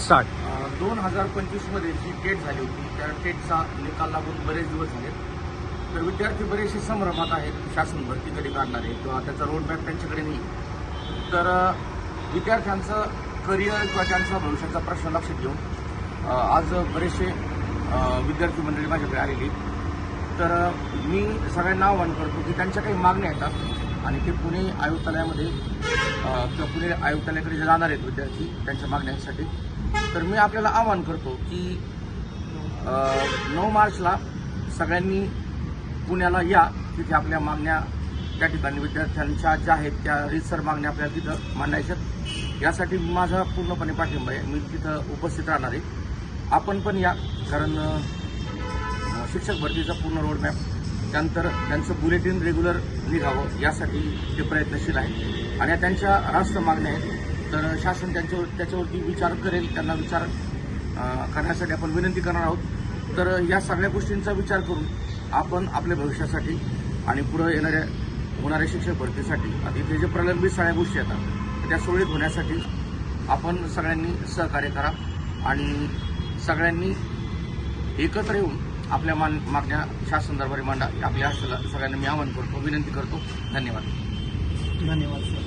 Start. 2025 जी TET झाली होती त्या टेटचा निकाल लागून बरेच दिवस झाले. तर विद्यार्थी बरेचसे संभ्रमात आहेत, शासन भरती कधी काढणार आहे किंवा त्याचा रोडमॅप त्यांच्याकडे नाही. तर विद्यार्थ्यांचं करिअर किंवा त्यांचा भविष्याचा प्रश्न लक्षात घेऊन आज बरेचसे विद्यार्थी मंडळी माझ्याकडे आलेली. तर मी सगळ्यांना आवाहन करतो की त्यांच्या काही मागण्या येतात आणि ते पुणे आयुक्तालयामध्ये किंवा पुणे आयुक्तालयाकडे जे जाणार आहेत विद्यार्थी त्यांच्या मागण्यांसाठी. तर मी आपल्याला आवाहन करतो की 9 मार्चला सगळ्यांनी पुण्याला या. तिथे आपल्या मागण्या त्या ठिकाणी विद्यार्थ्यांच्या ज्या आहेत त्या रीतसर मागण्या आपल्याला तिथं मांडायच्यात. यासाठी माझा पूर्णपणे पाठिंबा आहे. मी तिथं उपस्थित राहणार आहे. आपण पण या, कारण शिक्षक भरतीचा पूर्ण रोडमॅप त्यानंतर त्यांचं बुलेटिन रेग्युलर निघावं यासाठी ते प्रयत्नशील आहे आणि त्यांच्या रास्त मागण्या आहेत. तर शासन त्याच्यावरती विचार करेल. त्यांना विचार करण्यासाठी आपण विनंती करणार आहोत. तर या सगळ्या गोष्टींचा विचार करून आपण आपल्या भविष्यासाठी आणि पुढे होणाऱ्या शिक्षक भरतीसाठी आता इथे जे प्रलंबित सगळ्या गोष्टी येतात त्या सुरळीत होण्यासाठी आपण सगळ्यांनी सहकार्य करा आणि सगळ्यांनी एकत्र येऊन आपल्या मागण्या शासन दरबारी मांडा. आपल्या सगळ्यांना मी आवाहन करतो, विनंती करतो. धन्यवाद. धन्यवाद सर.